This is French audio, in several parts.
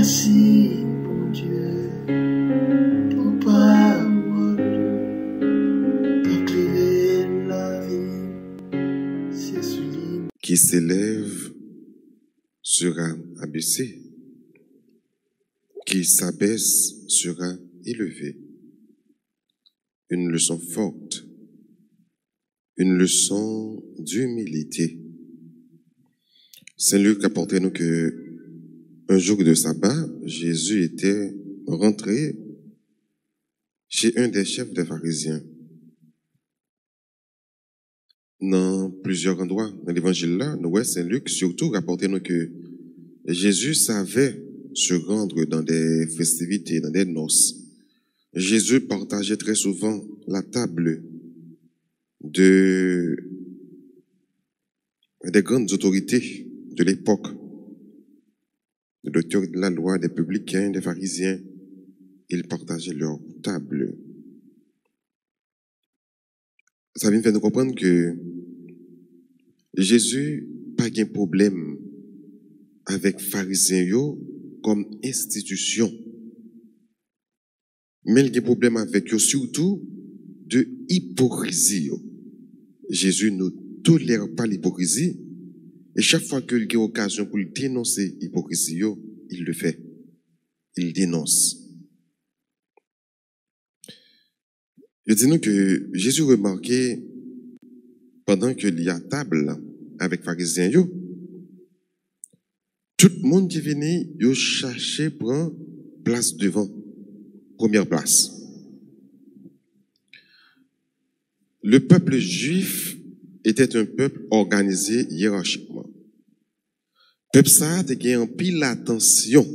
Merci, bon Dieu, pour parole, pour éclairer la vie, c'est sublime. Qui s'élève sera abaissé, qui s'abaisse sera élevé. Une leçon forte, une leçon d'humilité. Saint Luc apportait nous que un jour de sabbat, Jésus était rentré chez un des chefs des pharisiens. Dans plusieurs endroits, dans l'évangile là, nous, Saint Luc surtout rapportait nous que Jésus savait se rendre dans des festivités, dans des noces. Jésus partageait très souvent la table des grandes autorités de l'époque, de l'auteur de la loi, des publicains, des pharisiens. Ils partageaient leur table. Ça vient faire nous comprendre que Jésus n'a pas de problème avec pharisiens comme institution. Mais il y a un problème avec eux surtout de hypocrisie. Jésus ne tolère pas l'hypocrisie. Et chaque fois qu'il y a occasion pour dénoncer l'hypocrisie, il le fait. Il dénonce. Je dis nous que Jésus remarquait, pendant qu'il y a table avec les pharisiens, tout le monde qui venait, il cherchait prendre place devant, première place. Le peuple juif était un peuple organisé hiérarchiquement. Le peuple ça a en pile attention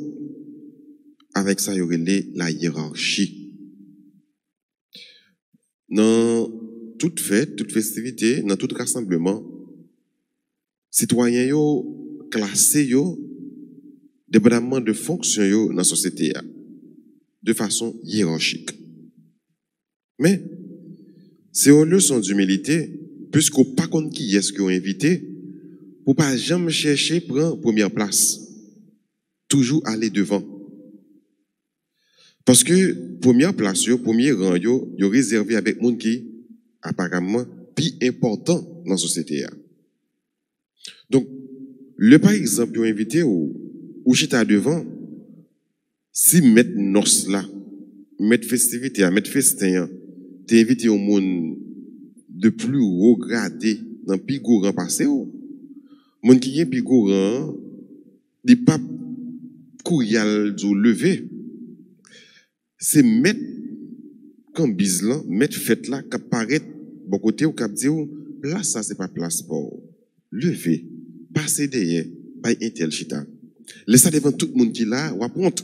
avec ça, il y aurait la hiérarchie. Dans toute fête, toute festivité, dans tout rassemblement, citoyens yo classés yo dépendamment de fonction yo dans la société de façon hiérarchique. Mais c'est une leçon d'humilité puisqu'on pas compte qui est-ce qu'on invité pour pas jamais chercher prendre première place. Toujours aller devant. Parce que première place yo, premier rang yo réservé avec monde qui apparemment plus important dans la société. Donc, le par exemple, vous invité ou chita devant, si mettre noce là, mettre festivité, mettre festin, t'es invité au monde de plus haut gradé, dans plus gros rang passé, monde qui est plus gros rang, des pas courriel du levé, c'est mettre comme bise là, mettre fête là, qui apparaît bon côté ou qui dit place ça c'est pas place pour lever, passer derrière, pas un tel chita. Laissez devant tout le monde qui là, ou apprendre.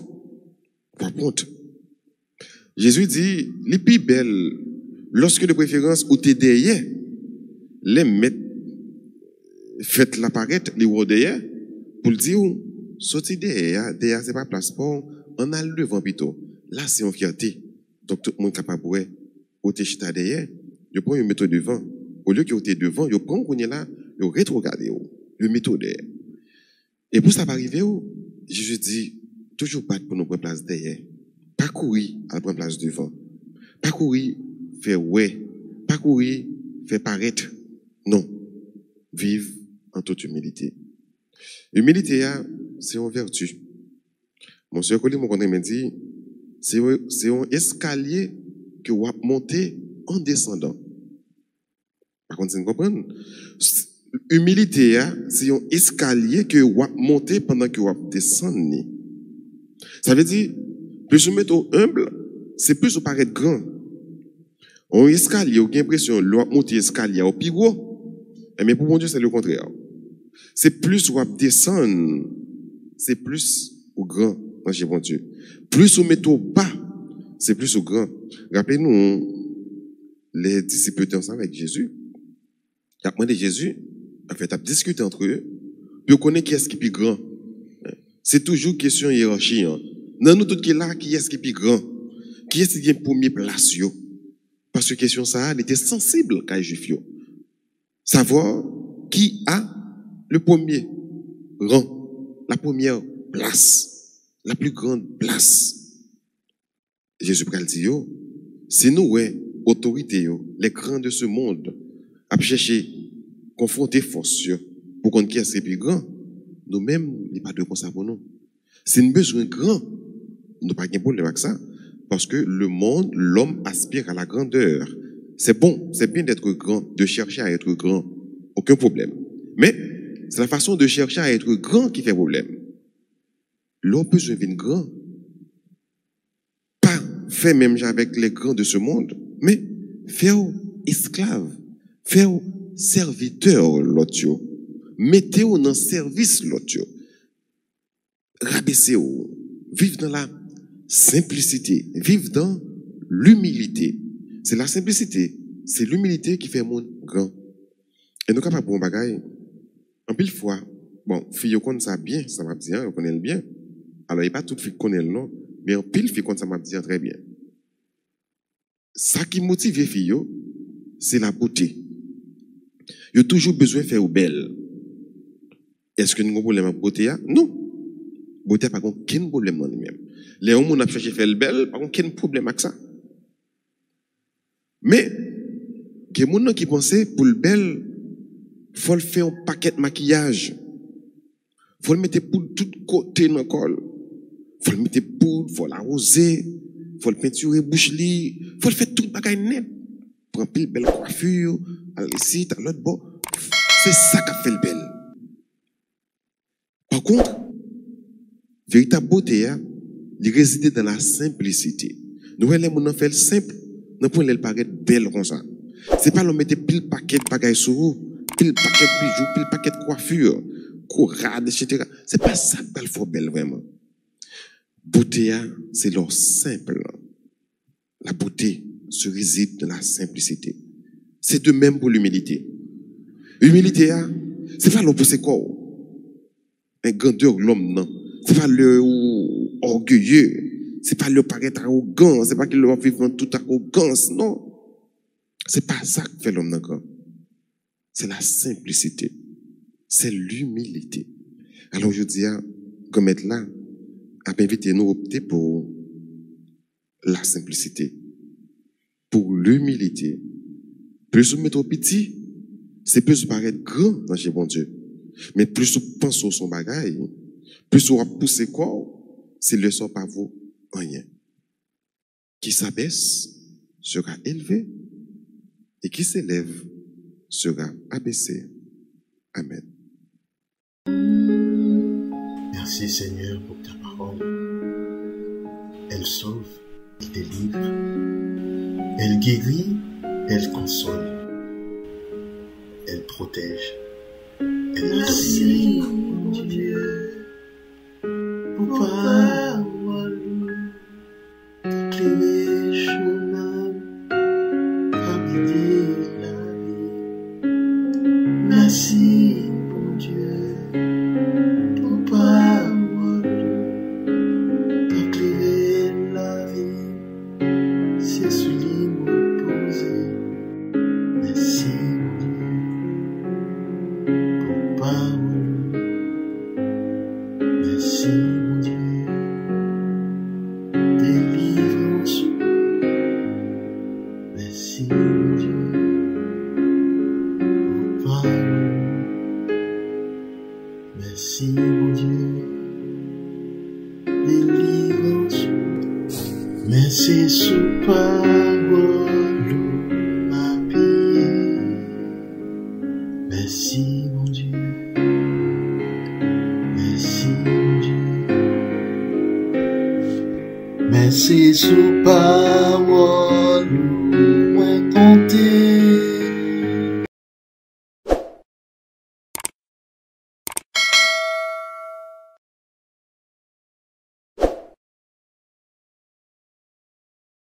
Jésus dit, les plus belles, lorsque de préférence ou t'es derrière, les mettre faites l'apparaître, les ou derrière, pour le dire, sorti derrière c'est pas place pour, on a le devant plutôt. Là c'est une fierté. Donc tout le monde capable ou t'es chita derrière, je prends une méthode devant. Au lieu que vous êtes devant, je prends qu'on est là, je rétrograde, je mets derrière. Et pour ça va arriver, Jésus dit, toujours pas pour nous prendre place derrière. Pas courir à prendre place devant. Pas courir, faire ouais. Pas courir, faire paraître. Non. Vive en toute humilité. Humilité, c'est une vertu. Mon soeur Colin, mon collègue m'a dit, c'est un escalier que vous montez en descendant. Par contre, vous comprenez? Humilité, c'est un escalier que vous montez pendant que vous descendez. Ça veut dire, plus vous mettez humble, c'est plus vous paraître grand. Un escalier, vous avez l'impression que vous montez l'escalier au plus haut, mais pour mon Dieu, c'est le contraire. C'est plus vous descendez, c'est plus au grand, chez mon Dieu. Plus vous mettez au bas, c'est plus au grand. Rappelez-nous, les disciples étaient ensemble avec Jésus. Il a demandé Jésus, en fait, à discuter entre eux, puis on connaît qui est-ce qui est plus grand. C'est toujours question hiérarchie. Dans nous tous qui est là, qui est-ce qui est plus grand? Qui est-ce qui est premier place? Parce que question ça, elle était sensible quand les Juifs. Savoir qui a le premier rang, la première place, la plus grande place. Jésus pral dit yo, c'est nous, ouais, autorité yo, les grands de ce monde, à chercher, confronter force yo, pour qu'on qui est plus grand. Nous-mêmes, il n'y a pas de ça pour nous. C'est une besoin grand. Nous pas de problème avec ça. Parce que le monde, l'homme aspire à la grandeur. C'est bon, c'est bien d'être grand, de chercher à être grand. Aucun problème. Mais, c'est la façon de chercher à être grand qui fait problème. L'homme peut devenir grand. Pas faire même avec les grands de ce monde, mais faire esclave, faire serviteur l'autre. Mettez-vous dans le service l'autre. Rabaissez-vous. Vivre dans la simplicité. Vivre dans l'humilité. C'est la simplicité. C'est l'humilité qui fait mon grand. Et nous, capables pour un bagaille, en pile fois, bon, fille, on connaît ça bien, ça m'a dit, on connaît le bien. Alors, il n'y a pas toute fille qui connaît le nom, mais en pile, fille, ça m'a dit très bien. Ça qui motive les filles, c'est la beauté. Il y a toujours besoin de faire belle. Est-ce que nous avons un problème avec la beauté? Non. Beauté n'a pas aucun problème dans lui-même. Les hommes, on a cherché à faire belle, pas aucun problème avec ça. Mais, il y a des gens qui pensaient, pour le belle, il faut le faire un paquet de maquillage. Il faut le mettre pour tout côté dans le col. Il faut le mettre pour, il faut l'arroser, il faut le peinturer bouche li, il faut le faire tout le bagage net. Prendre une belle coiffure, aller ici, à l'autre bord. C'est ça qui fait le belle. Par contre, véritable beauté, il réside dans la simplicité. Nous, les gens fait le simple, nous pouvons le paraître belle comme ça. C'est pas l'on mettre pile paquet de bagages sur vous, pile paquet de bijoux, pile paquet de coiffure, courade, etc. C'est pas ça qu'il faut belle vraiment. Beauté, c'est leur simple. La beauté se réside dans la simplicité. C'est de même pour l'humilité. L'humilité, c'est pas l'on possède quoi? Un grandeur l'homme, non. C'est pas le orgueilleux. C'est pas le paraître arrogant. C'est pas qu'il va vivre en toute arrogance, non. C'est pas ça que fait l'homme d'accord. C'est la simplicité. C'est l'humilité. Alors je dis, comme être là, à inviter nous à opter pour la simplicité, pour l'humilité. Plus vous mettez au petit, c'est plus vous paraître grand dans chez bon Dieu. Mais plus vous pensez au son bagage, plus vous poussez quoi, c'est le sort par vous rien. Qui s'abaisse sera élevé et qui s'élève sera abaissé. Amen. Merci Seigneur pour ta parole. Elle sauve, elle délivre, elle guérit, elle console, elle protège, elle Merci, donne. mon Dieu, pour parole, éclairer chemin, guider la vie. Merci, mon Dieu, pour parole, éclairer la vie. C'est celui m'opposé. Merci, mon Dieu, pour parole. Merci, mon Dieu, délivrance. Merci, mon Dieu, pour parole. Merci, mon Dieu, délivrance. Merci, sous parole, ma paix. Merci, mon Dieu. Merci, mon Dieu. Merci, sous parole.